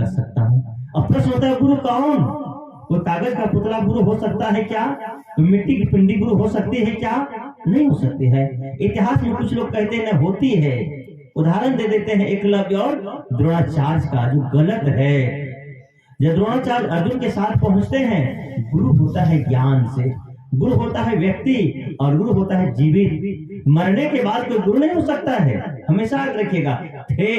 कर सकता हूँ। अब प्रश्न होता है गुरु कौन? कोई कागज का पुतला गुरु हो सकता है क्या? कोई मिट्टी की पिंडी गुरु हो सकती है क्या? नहीं हो सकती है। इतिहास में कुछ लोग कहते हैं होती है। उदाहरण दे देते हैं एकलव्य और द्रोणाचार्य का, जो गलत है। जब द्रोणाचार्य अर्जुन के साथ पहुंचते हैं, गुरु होता है ज्ञान से, गुरु होता है व्यक्ति, और गुरु होता है जीवित। मरने के बाद कोई गुरु नहीं हो सकता है। हमेशा याद रखिएगा, थे,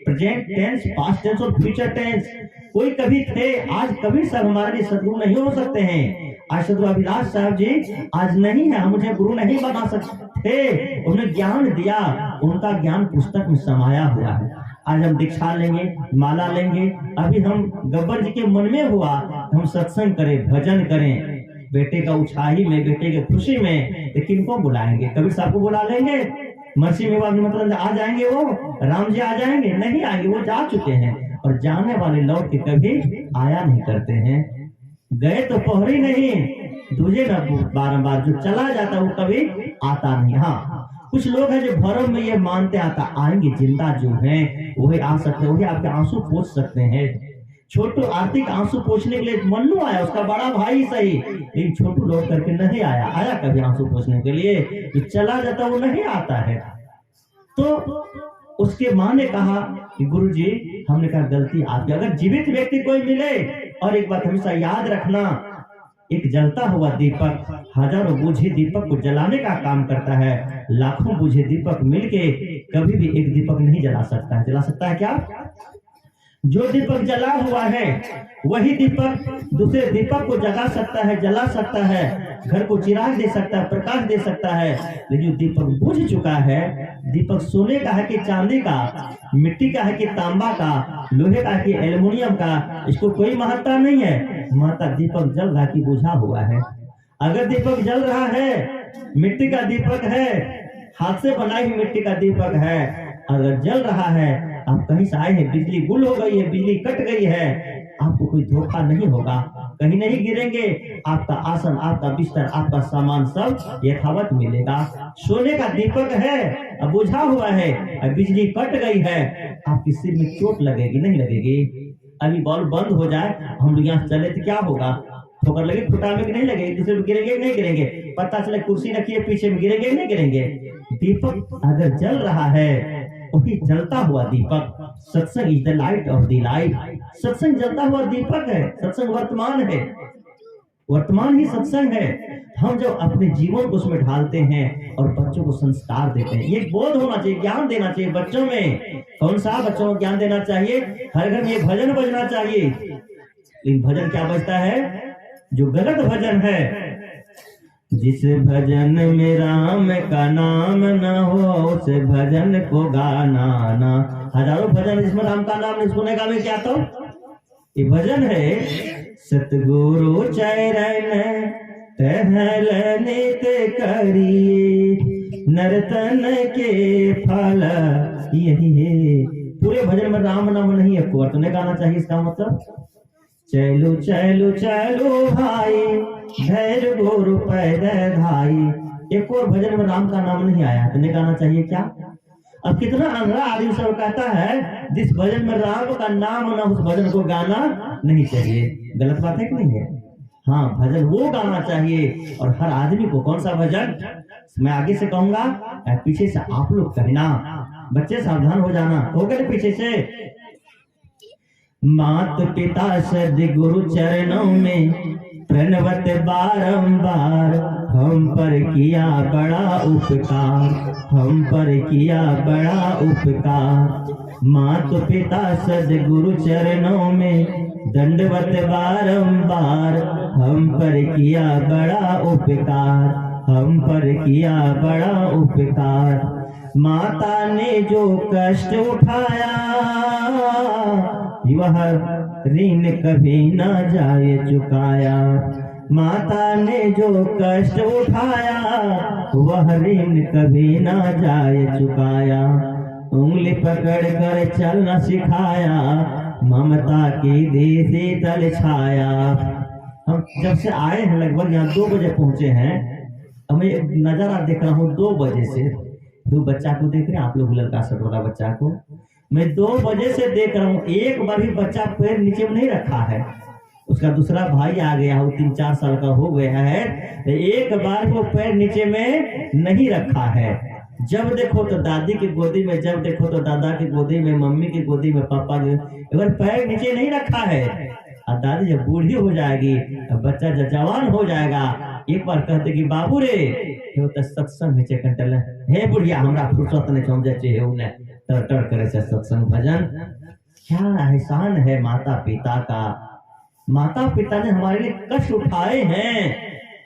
प्रेजेंट टेंस, पास्ट टेंस और फ्यूचर टेंस। कोई कभी थे, आज कभी सब हमारे लिए सदगुरु नहीं हो सकते हैं। आज सदगुरु अभिलाष साहब जी आज नहीं है, मुझे गुरु नहीं बना सकते थे। उन्हें ज्ञान दिया, उनका ज्ञान पुस्तक में समाया हुआ है। आज हम दीक्षा लेंगे, माला लेंगे। अभी हम गब्बर जी के मन में हुआ हम सत्संग करें, भजन करें, बेटे का उछाही में, बेटे की खुशी में, लेकिन को बुलाएंगे? कबीर साहब को बुला लेंगे? मर्सी में मतलब आ जाएंगे वो? राम जी आ जाएंगे? नहीं आएंगे, वो जा चुके हैं। और जाने वाले लौट के कभी आया नहीं करते हैं। गए तो पहरी नहीं, दूजे न बारंबार, जो चला जाता वो कभी आता नहीं। हाँ, कुछ लोग हैं जो भरम में ये मानते आता आएंगे, जिंदा जो हैं वही आ सकते हैं, वही आपके आंसू पोंछ सकते हैं। छोटू आर्थिक आंसू पोंछने के लिए मन्नू आया, उसका बड़ा भाई सही, लेकिन छोटू लौट करके नहीं आया। आया कभी आंसू पोंछने के लिए? जो चला जाता वो नहीं आता है। तो उसके माँ ने कहा कि गुरुजी हमने कहा गलती आपकी। अगर जीवित व्यक्ति कोई मिले, और एक बात हमेशा याद रखना, एक जलता हुआ दीपक हजारों बूझे दीपक को जलाने का काम करता है। लाखों बूझे दीपक मिलके कभी भी एक दीपक नहीं जला सकता है। जला सकता है क्या? जो दीपक जला हुआ है वही दीपक दूसरे दीपक को जगा सकता है, जला सकता है, घर को चिराग दे सकता है, प्रकाश दे सकता है। लेकिन जो दीपक बुझ चुका है, दीपक सोने का है कि चांदी का, मिट्टी का है कि तांबा का, लोहे का कि एल्युमिनियम का, इसको कोई महत्ता नहीं है। महत्ता दीपक जल रहा कि बुझा हुआ है। अगर दीपक जल रहा है, मिट्टी का दीपक है, हाथ से बनाई हुई मिट्टी का दीपक है, अगर जल रहा है, आप कहीं से आए हैं, बिजली गुल हो गई है, बिजली कट गई है, आपको कोई धोखा नहीं होगा, कहीं नहीं गिरेंगे। आपका आसन, आपका बिस्तर, आपका सामान सब यथावत मिलेगा। सोने का दीपक है, अब बुझा हुआ है, अब बिजली कट गई है, आपके सिर में चोट लगेगी? नहीं लगेगी। अभी बल्ब बंद हो जाए, हम लोग यहाँ चले तो क्या होगा? ठोकर लगे, फुटा में नहीं लगे, दूसरे में गिरेंगे नहीं गिरेंगे? पता चले कुर्सी रखिए पीछे में, गिरेंगे नहीं गिरेंगे? दीपक अगर जल रहा है, वही जलता हुआ दीपक, सत्संग is the light of the life. सत्संग जलता हुआ दीपक है, सत्संग वर्तमान है, वर्तमान ही सत्संग है। हम जब अपने जीवन को उसमें ढालते हैं और बच्चों को संस्कार देते हैं, ये बोध होना चाहिए, ज्ञान देना चाहिए बच्चों में। कौन सा बच्चों को ज्ञान देना चाहिए? हर घर में ये भजन बजना चाहिए। लेकिन भजन क्या बजता है? जो गलत भजन है, जिस भजन में राम का नाम न हो, उस भजन को गाना ना। हजारों भजन जिसमें राम का नाम नहीं सुनेगा में क्या? तो ये भजन है सतगुरु चरण टहल नित करिए, नर्तन के फल यही है। पूरे भजन में राम नाम नहीं है, कुंवर तो नहीं गाना चाहिए। इसका मतलब चलो चलो चलो भाई, धैर्य गुरु पैदल धाई। एक और भजन में राम का नाम नहीं आया, तो नहीं गाना चाहिए क्या? अब कितना अंधा आदमी सब कहता है जिस भजन में राम का नाम ना, उस भजन को गाना नहीं चाहिए। गलत बात है कि नहीं है? हाँ, भजन वो गाना चाहिए। और हर आदमी को कौन सा भजन? मैं आगे से कहूंगा, पीछे से आप लोग कहना। बच्चे सावधान हो जाना, हो गए पीछे से। मात पिता सद्गुरु चरणों में प्रणवत बारंबार, हम पर किया बड़ा उपकार, हम पर किया बड़ा उपकार। मात पिता सद्गुरु चरणों में दंडवत बारंबार, हम पर किया बड़ा उपकार, हम पर किया बड़ा उपकार। माता ने जो कष्ट उठाया, वह ऋण कभी न जाए चुकाया। माता ने जो कष्ट उठाया, वह ऋण कभी न जाए चुकाया। उंगली पकड़ कर चलना सिखाया, ममता की देसी तल छाया। हम जब से आए हैं लगभग यहाँ 2 बजे पहुंचे हैं। हमें नजारा देख रहा हूँ 2 बजे से। तो बच्चा को देख रहे हैं आप लोग, लड़का सट वाला बच्चा को। मैं 2 बजे से देख रहा हूँ, एक बार भी बच्चा पैर नीचे में नहीं रखा है। उसका दूसरा भाई आ गया, वो 3-4 साल का हो गया है, तो एक बार वो पैर नीचे में नहीं रखा है। जब देखो तो दादी की गोदी में, जब देखो तो दादा की गोदी में, मम्मी की गोदी में, पापा की, अगर पैर नीचे नहीं रखा है। और दादी जब बूढ़ी हो जाएगी, बच्चा जब जवान हो जाएगा, एक बार कहते कि बाबू रे तो सत्संग नीचे कंटल हे बुढ़िया हमरा फुर्सत नहीं समझे चाहिए उन्हें तर करे से सत्संग भजन। क्या एहसान है माता पिता का। माता पिता ने हमारे लिए कष्ट उठाए हैं,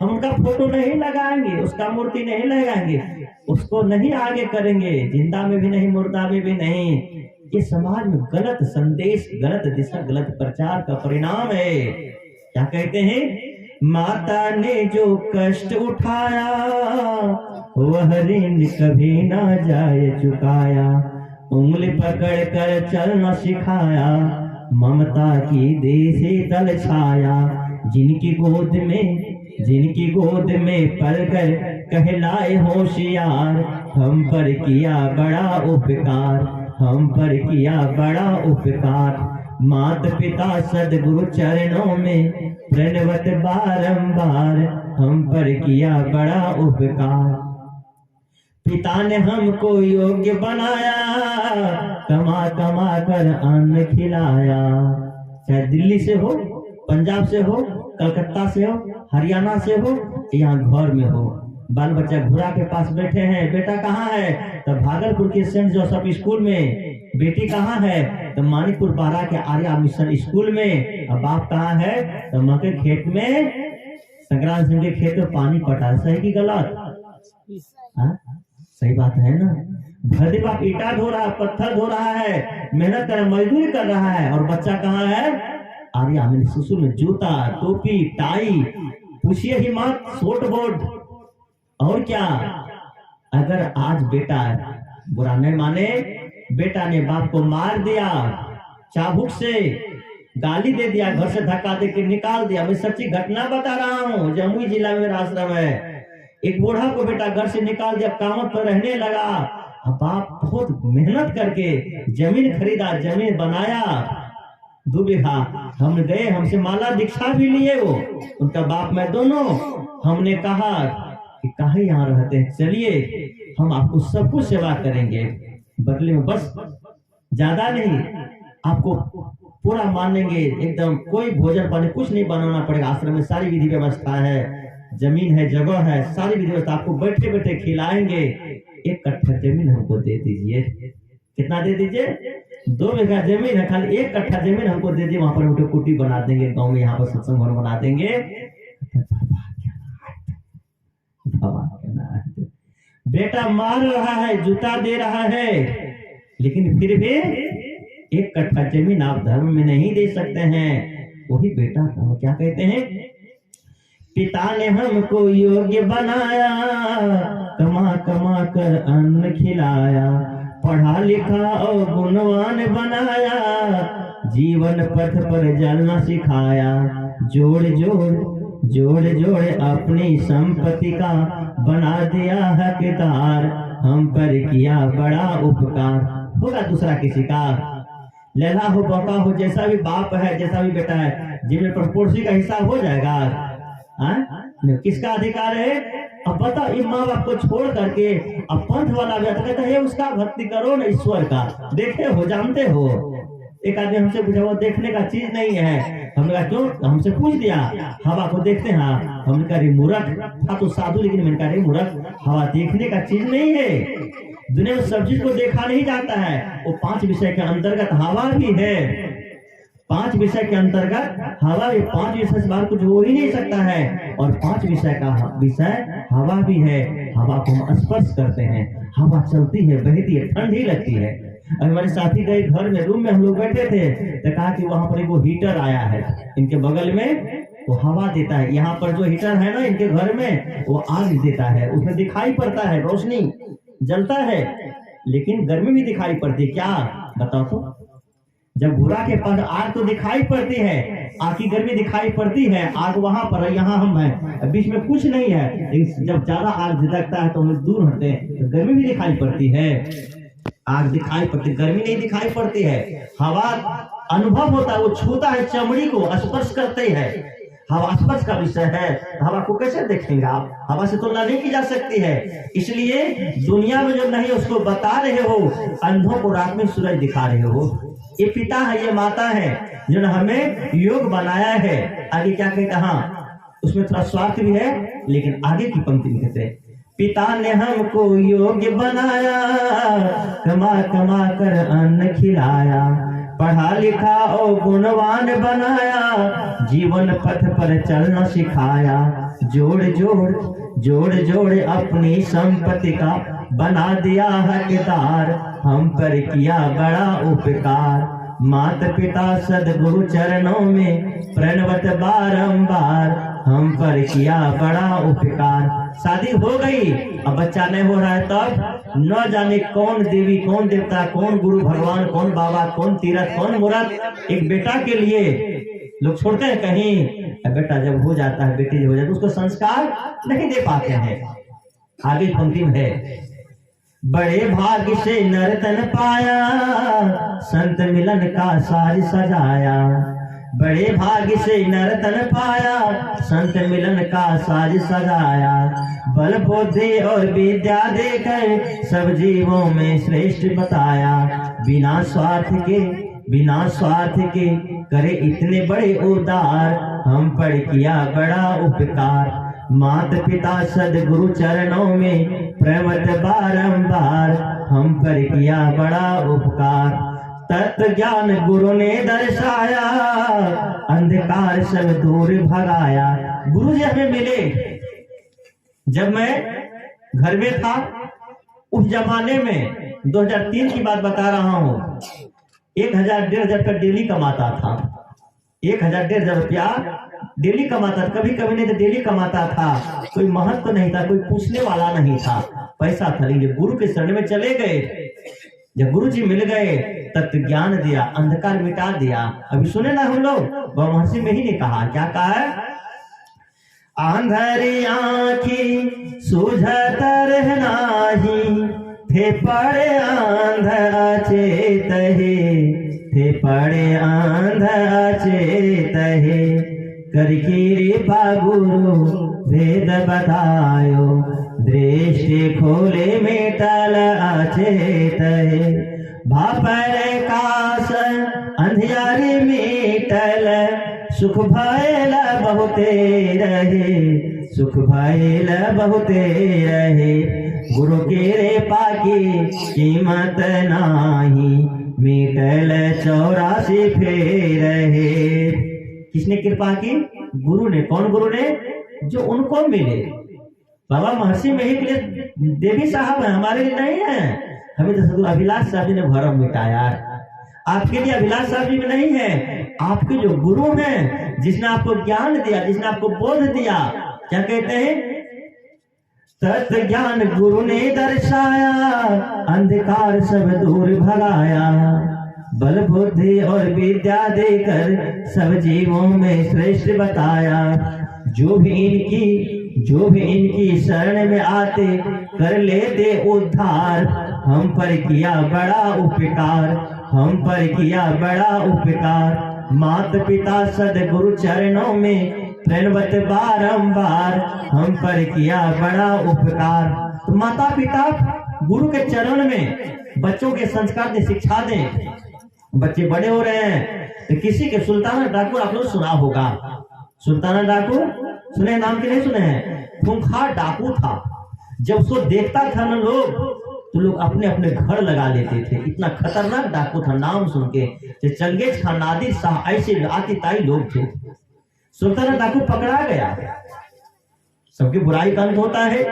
हम उनका फोटो नहीं लगाएंगे, उसका मूर्ति नहीं लगाएंगे, उसको नहीं आगे करेंगे, जिंदा में भी नहीं, मुर्दा में भी नहीं। ये समाज में गलत संदेश, गलत दिशा, गलत प्रचार का परिणाम है। क्या कहते हैं, माता ने जो कष्ट उठाया वह ऋण कभी ना जाए चुकाया, उंगली पकड़ कर चलना सिखाया, ममता की देसी तल छाया, जिनकी गोद में पलकर कहलाए होशियार, हम पर किया बड़ा उपकार, हम पर किया बड़ा उपकार, माता पिता सदगुरु चरणों में प्रणवत बारंबार, हम पर किया बड़ा उपकार। पिता ने हमको योग्य बनाया, कमा कमा कर अन्न खिलाया। चाहे दिल्ली से हो, पंजाब से हो, कलकत्ता से हो, हरियाणा से हो, यहाँ घर में हो, बाल बच्चा घोड़ा के पास बैठे हैं, बेटा कहाँ है, तो भागलपुर के सेंट जोसेफ स्कूल में। बेटी कहाँ है, तो मानिकपुर बारा के आर्या मिशन स्कूल में। अब बाप कहाँ है, तो माँ के खेत में, संक्रांत सिंह के खेत में पानी पटा। सही की गलत? सही बात है ना। भले बाप ईटा धो रहा है, पत्थर धो रहा है, मेहनत कर मजदूरी कर रहा है, और बच्चा कहाँ है, आर्या मिशन स्कूल में, जूता टोपी टाई, पूछिए ही मत, शॉर्ट बोर्ड। और क्या, अगर आज बेटा बुरा नहीं माने, बेटा ने बाप को मार दिया, चाबुक से गाली दे दिया, घर से धक्का दे के निकाल दिया। मैं सच्ची घटना बता रहा हूँ, जमुई जिला में मेरा आश्रम है। एक बूढ़ा को बेटा घर से निकाल दिया, कामत पर रहने लगा। अब बाप बहुत मेहनत करके जमीन खरीदा, जमीन बनाया 2 बीघा। हम गए, हमसे माला दीक्षा भी लिए वो, उनका बाप मैं दोनों। हमने कहा कि काहे यहाँ रहते हैं, चलिए हम आपको सब कुछ सेवा करेंगे, बदले में बस ज्यादा नहीं, आपको पूरा मानेंगे एकदम, कोई भोजन पानी कुछ नहीं बनाना पड़ेगा। आश्रम में सारी विधि व्यवस्था है, जमीन है, जगह है, सारी विधि व्यवस्था, आपको बैठे बैठे खिलाएंगे। 1 कट्ठा जमीन हमको दे दीजिए। कितना दे दीजिए? 2 बीघा जमीन है, खाली 1 कट्ठा जमीन हमको दे दीजिए, वहां पर उनको कुटी बना देंगे, गाँव में यहाँ पर सत्संग भवन बना देंगे। बेटा मार रहा है, जूता दे रहा है, लेकिन फिर भी 1 कट्ठा जमीन आप धर्म में नहीं दे सकते हैं। वही बेटा का क्या कहते हैं, पिता ने हमको योग्य बनाया, कमा कमा कर अन्न खिलाया, पढ़ा लिखा और गुणवान बनाया, जीवन पथ पर चलना सिखाया, जोड़ जोड़ अपनी संपत्ति का बना दिया हकदार, हम पर किया बड़ा उपकार। होगा दूसरा किसी का, लैला हो बौका हो, जैसा भी बाप है, जैसा भी बेटा है, जिसमें प्रपोर्सी का हिसाब हो जाएगा। किसका अधिकार है? अब पता, ये माँ बाप को छोड़ करके अब पंथ वाला भी कहता है उसका भक्ति करो ना, ईश्वर का देखे हो, जानते हो। एक आदमी हमसे पूछा, वो देखने का चीज नहीं है। हमने कहा क्यों? हमसे पूछ दिया, हवा को देखते हैं। हमने कहा मूर्ख था तो साधु, लेकिन मैंने कहा मूर्ख, हवा देखने का चीज नहीं है। दुनिया में सब चीज को देखा नहीं जाता है। वो 5 विषय के अंतर्गत हवा भी है, 5 विषय के अंतर्गत हवा भी, 5 विषय से बाहर कुछ हो ही नहीं सकता है। और 5 विषय का विषय हवा भी है। हवा को हम स्पर्श करते हैं, हवा चलती है, बहती है, ठंडी लगती है। हमारे साथी गए घर में, रूम में हम लोग बैठे थे, तो कहा कि वहां पर वो हीटर आया है इनके बगल में, वो हवा देता है। यहाँ पर जो हीटर है ना इनके घर में, वो आग देता है, उसमें दिखाई पड़ता है, रोशनी जलता है, लेकिन गर्मी भी दिखाई पड़ती है। क्या बताओ तो? जब भूरा के पास आग तो दिखाई पड़ती है, आग की गर्मी दिखाई पड़ती है, आग वहां पर है, यहाँ हम हैं, बीच में कुछ नहीं है। जब ज्यादा आग झलकता है तो हम दूर हटते हैं, तो गर्मी भी दिखाई पड़ती है। आग दिखाई पड़ती, गर्मी नहीं दिखाई पड़ती है, हवा अनुभव होता है, वो छूता है चमड़ी को, स्पर्श करते हैं। हवा स्पर्श का विषय है, हवा को कैसे देखेंगे आप? हवा से तुलना नहीं की जा सकती है। इसलिए दुनिया में जो नहीं उसको बता रहे हो, अंधों को रात में सूरज दिखा रहे हो। ये पिता है, ये माता है, जिन्होंने हमें योग बनाया है। आगे क्या कहता, हाँ उसमें थोड़ा स्वार्थ भी है, लेकिन आगे की पंक्ति में कहते हैं, पिता ने हमको योग्य बनाया, कमा कमा कर अन्न खिलाया, पढ़ा लिखा और गुणवान बनाया, जीवन पथ पर चलना सिखाया, जोड़ जोड़ अपनी संपत्ति का बना दिया हकदार, हम पर किया बड़ा उपकार, माता पिता सदगुरु चरणों में प्रणवत बारंबार, हम पर किया बड़ा उपकार। शादी हो गई, अब बच्चा नहीं हो रहा है, तब न जाने कौन देवी, कौन देवता, कौन गुरु भगवान, कौन बाबा, कौन तीरथ, कौन मुराद एक बेटा के लिए लोग छोड़ते हैं कहीं। बेटा जब हो जाता है, बेटी जब हो जाती है, उसको संस्कार नहीं दे पाते हैं। आगे पंक्ति में है, बड़े भाग्य से नर्तन पाया, संत मिलन का साज सजाया, बड़े भाग्य से नर्तन पाया, संत मिलन का साज सजाया, बल बुद्धि और विद्या देकर सब जीवों में श्रेष्ठ बताया, बिना स्वार्थ के करे इतने बड़े उदार, हम पर किया बड़ा उपकार, माता पिता सदगुरु चरणों में प्रेमत बारंबार, हम पर किया बड़ा उपकार, तत्व ज्ञान गुरु ने दर्शाया, अंधकार सब दूर भगाया। गुरु जी हमें मिले जब मैं घर में था, उस जमाने में 2003 की बात बता रहा हूँ, 1000-1500 रुपया डेली कमाता था, 1000-1500 रुपया डेली कमाता था, कभी कभी नहीं तो डेली कमाता था, कोई महत्व नहीं था, कोई पूछने वाला नहीं था, पैसा था। लेकिन गुरु के शरण में चले गए, जब गुरु जी मिल गए, तत्व ज्ञान दिया, अंधकार मिटा दिया। अभी सुने ना हम लोग, महर्षि में ही ने कहा, क्या कहा है, आंधरी आँखी सूझत रहनाही, थे पड़े आंध अचेत थे पड़े आंध अचेत करके गुरु भेद बतायो, दृष्टि खोले मेटल अचेत भापर कास अंधियारी मेटल, सुख भयल बहुते रहे, सुख भयल बहुते रहे, गुरु के रे पाकी कीमत नाही, मेटल 84 फेर रहे। किसने कृपा की? गुरु ने। कौन गुरु ने? जो उनको मिले। बाबा महर्षि मेही के लिए देवी साहब है, हमारे लिए नहीं है। हमें तो सदगुरु अभिलाष साहब जी ने भरम मिटाया, आपके लिए अभिलाष साहब जी में नहीं है। आपके जो गुरु हैं, जिसने आपको ज्ञान दिया, जिसने आपको बोध दिया, क्या कहते हैं, तत्व ज्ञान गुरु ने दर्शाया, अंधकार सब दूर भगाया, बल बुद्धि और विद्या देकर सब जीवों में श्रेष्ठ बताया, जो भी इनकी शरण में आते कर लेते उद्धार, हम पर किया बड़ा उपकार, हम पर किया बड़ा उपकार, माता पिता सदगुरु चरणों में प्रणवत बारंबार, हम पर किया बड़ा उपकार। तो माता पिता गुरु के चरण में बच्चों के संस्कार दे, शिक्षा दें। बच्चे बड़े हो रहे हैं, तो किसी के सुल्ताना डाकू आप लोग सुना होगा, सुल्ताना डाकू सुने, नाम के नहीं सुने हैं? खूंखार डाकू था। जब उसको देखता था ना लोग, तो लोग अपने अपने घर लगा लेते थे, इतना खतरनाक डाकू था। नाम सुन के चंगेज खान, नादिर शाह, ऐसे आती ताई लोग थे। सुल्ताना डाकू पकड़ा गया, सबकी बुराई का अंत होता है,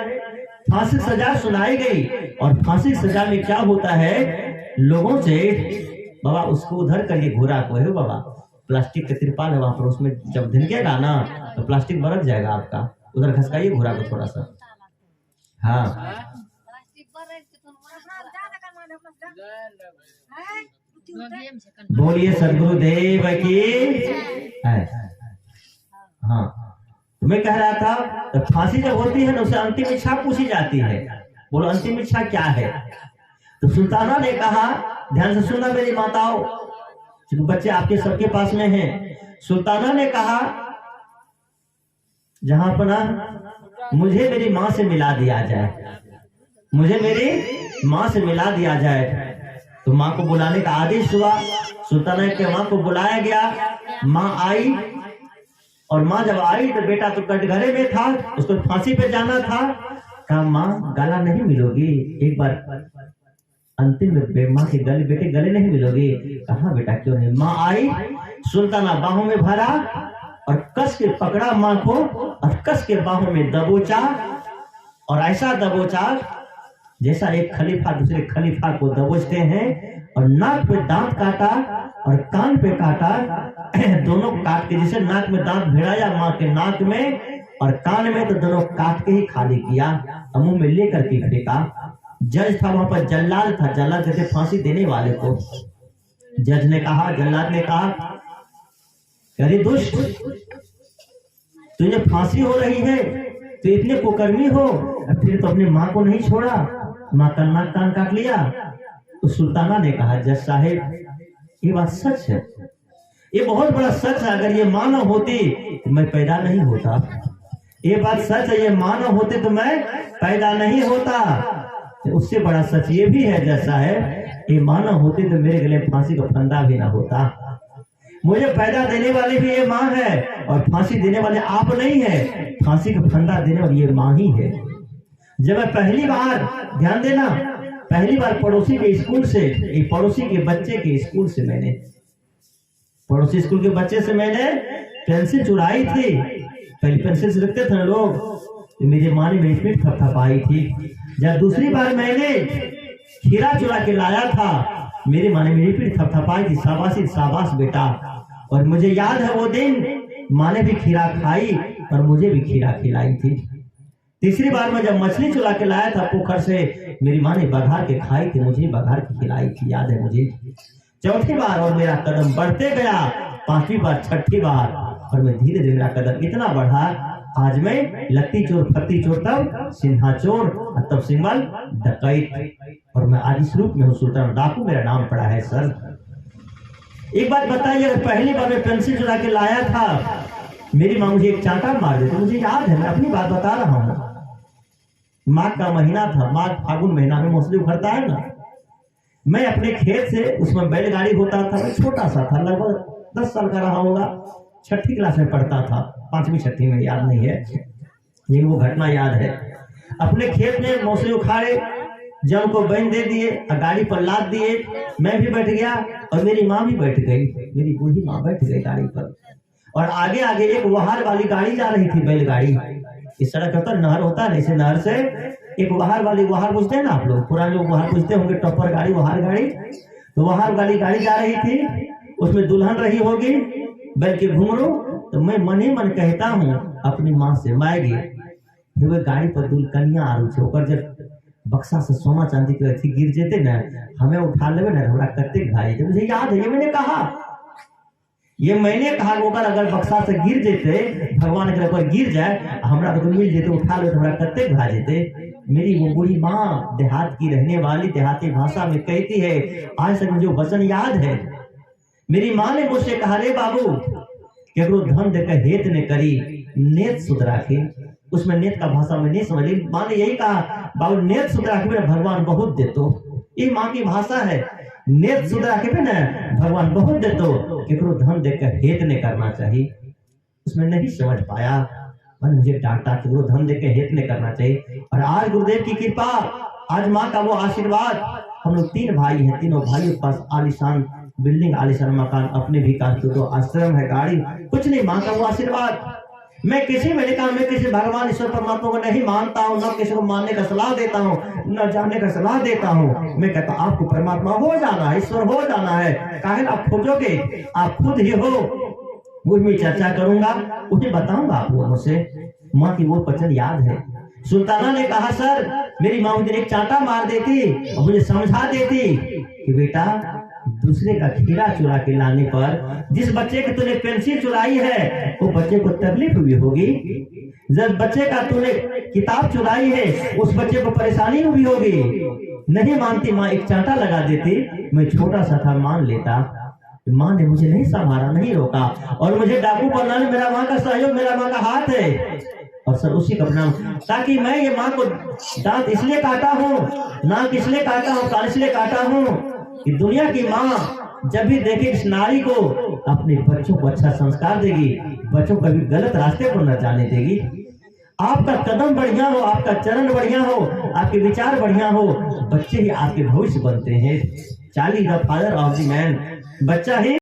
फांसी सजा सुनाई गई। और फांसी सजा में क्या होता है, लोगों से बाबा उसको उधर करिए, घोड़ा को है बाबा, प्लास्टिक का तिरपाल है वहां पर, उसमें जब धिनकेगा ना तो प्लास्टिक बरक जाएगा आपका, उधर घसकाइए घोड़ा को थोड़ा सा। हाँ, बोलिए सदगुरुदेव की। हाँ, तो मैं कह रहा था, तो फांसी जब होती है ना, उसे अंतिम इच्छा पूछी जाती है। बोलो अंतिम इच्छा क्या है? तो सुल्ताना ने कहा, ध्यान से सुनना मेरी माताओं, क्योंकि बच्चे आपके सबके पास में हैं। सुल्ताना ने कहा, जहां पर ना मुझे मेरी माँ से मिला दिया जाए, मुझे मेरी माँ से मिला दिया जाए। तो माँ को बुलाने का आदेश हुआ। सुल्ताना के माँ को बुलाया गया। माँ आई, और माँ जब आई तो बेटा तो कटघरे में था, उसको फांसी पे जाना था। कहा, माँ गला नहीं मिलोगी, एक बार अंतिम में माँ के गले, बेटे गले नहीं मिलोगी। कहा, बेटा क्यों नहीं। माँ आई, सुल्ताना बाहों में भरा और कस के पकड़ा माँ को, और कस के बाहों में दबोचा, और ऐसा दबोचा जैसा एक खलीफा दूसरे खलीफा को दबोचते हैं, और नाक पे दांत काटा और कान पे काटा, दोनों काट के, जैसे नाक में दांत भिड़ाया माँ के नाक में और कान में, तो दोनों काट के ही खाली किया, मुंह में लेकर के फेंका। जज था वहां पर, जल्लाद था, जल्लाद कहते फांसी देने वाले को। जज ने कहा, जल्लाद ने कहा, अरे दुष्ट, तुझे फांसी हो रही है, तो इतने कुकर्मी हो, फिर तो अपनी माँ को नहीं छोड़ा, माँ का नाक कान काट लिया। तो सुल्ताना ने कहा, जज साहेब ये बात सच है, ये बहुत बड़ा सच है। अगर ये माँ न होती तो मैं पैदा नहीं होता। ये बात सच है, ये माँ न होते तो मैं पैदा नहीं होता। उससे बड़ा सच ये भी है जज साहेब, ये माँ न होती तो मेरे गले फांसी का फंदा भी ना होता। मुझे पैदा देने वाले भी ये माँ है, और फांसी देने वाले आप नहीं है, फांसी का फंदा देने वाली ये माँ ही है। जब मैं पहली बार, ध्यान देना, पहली बार पड़ोसी के स्कूल से, एक पड़ोसी के बच्चे के स्कूल से मैंने, पड़ोसी स्कूल के बच्चे से मैंने पेंसिल चुराई थी। पहले पेंसिल से रखते थे लोग, तो मेरी माँ ने मेरी पीठ थपथपाई थी। जब दूसरी बार मैंने खीरा चुरा के लाया था, मेरी माँ ने मेरी पीठ थपथपाई थी, शाबाशी शाबाश बेटा। और मुझे याद है वो दिन माँ ने भी खीरा खाई और मुझे भी खीरा खिलाई थी। तीसरी बार में जब मछली चुरा के लाया था पोखर से, मेरी माँ ने बघार के खाई थी, मुझे बघार के खिलाई थी, याद है मुझे। चौथी बार और मेरा कदम बढ़ते गया, पांचवी बार, छठी बार, और मैं धीरे धीरे मेरा कदम इतना बढ़ा, आज मैं लत्ती चोर, फत्ती चोर, तब सिन्हा चोर, और तब सिंगल डकैत, और मैं आज इस रूप में हूँ, सुल्तान डाकू मेरा नाम पड़ा है। सर एक बात बताइए, पहली बार मैं पेंसिल चुरा के लाया था, मेरी माँ मुझे एक चांटा मार देती, मुझे याद है, मैं अपनी बात बता रहा हूँ। माघ का महीना था, माघ फागुन महीना में मछली उखड़ता है ना, मैं अपने खेत से, उसमें बैलगाड़ी होता था, मैं छोटा सा था, लगभग 10 साल का रहा होगा, छठी क्लास में पढ़ता था, 5वीं छठी में, याद नहीं है, लेकिन वो घटना याद है। अपने खेत में मछली उखाड़े, जम को बैन दे दिए और गाड़ी पर लाद दिए, मैं भी बैठ गया और मेरी माँ भी बैठ गई, मेरी बूढ़ी माँ बैठ गई गाड़ी पर, और आगे आगे एक वहार वाली गाड़ी जा रही थी, बैलगाड़ी। इस सड़क पर नहर होता है, ऐसे नहर से एक वहार वाली, वहार पूछते हैं ना आप लोग, पुराने लोग वहार पूछते होंगे, टप्पर गाड़ी, वहार गाड़ी, तो वहार वाली गाड़ी जा रही थी, उसमें दुल्हन रही होगी, बैल के घुंघरू। तो मैं मन ही मन कहता हूँ अपनी माँ से, माएगी वो गाड़ी पर दुल्हनिया आ रही थी, जब बक्सा से सोना चांदी की अथी गिर जेते ना, हमें उठा लेवे ना, हमरा कत्ते घाई थे, मुझे याद है, ये मैंने कहा, ये मैंने कहा, अगर बक्सा से गिर जेते, भगवान के कोई गिर जाए, हमरा तो मिल जेते, उठा ले, हमरा कत्ते घा जेते। मेरी वो बूढ़ी माँ देहात की रहने वाली, देहाती भाषा में कहती है, आज तक मुझे वचन याद है। मेरी माँ ने मुझसे कहा, रे बाबू, केकरो धन देकर हेत ने करी, नेत सुधरा के, उसमें नेत का भाषा में नहीं समझ, माँ ने यही कहा, बाबू नेत सुधरा के मेरा भगवान बहुत दे तो, ये माँ की भाषा है, नेत सुधरा के ना भगवान बहुत दे तो, केकरो धन देकर हेत ने करना चाहिए। उसमें नहीं समझ पाया, मैंने मुझे डांटा, केकरो धन देकर हेत ने करना चाहिए। और आज गुरुदेव की कृपा, आज माँ का वो आशीर्वाद, हम लोग 3 भाई हैं, तीनों भाइयों के पास आलीशान बिल्डिंग, आलीशान मकान, अपने भी का तो आश्रम है, गाड़ी, कुछ नहीं, माँ का वो आशीर्वाद। मैं किसी, मैंने कहा, मैं किसी भगवान ईश्वर परमात्मा को नहीं मानता हूँ, न किसी को मानने का सलाह देता हूँ, न जानने का सलाह देता हूँ। मैं कहता हूँ आपको परमात्मा हो जाना है, ईश्वर हो जाना है, काहे आप खोजोगे, आप खुद ही हो। उसमें चर्चा करूंगा, उन्हें बताऊंगा आप लोगों से। माँ की वो वचन याद है। सुल्ताना ने कहा, सर मेरी माँ मुझे एक चांटा मार देती और मुझे समझा देती कि बेटा दूसरे का खीरा चुरा के लाने पर जिस बच्चे के तूने पेंसिल चुराई है वो बच्चे को तकलीफ हुई होगी, जब बच्चे का तूने किताब चुराई है उस बच्चे को परेशानी हुई होगी। नहीं मानती माँ, एक चांटा लगा देती, मैं छोटा सा था मान लेता। माँ ने मुझे नहीं संभाला, नहीं रोका, और मुझे डाकू बनाने मेरा माँ का सहयोग, मेरा माँ का हाथ है। और सर उसी का नाम, ताकि मैं ये माँ को दांत इसलिए काटा हूँ, नाक इसलिए काटा हूँ, कान इसलिए काटा हूँ कि दुनिया की माँ जब भी देखे इस नारी को अपने बच्चों को अच्छा संस्कार देगी, बच्चों को कभी गलत रास्ते पर न जाने देगी। आपका कदम बढ़िया हो, आपका चरण बढ़िया हो, आपके विचार बढ़िया हो, बच्चे ही आपके भविष्य बनते हैं। Child is the father of the man. बच्चा ही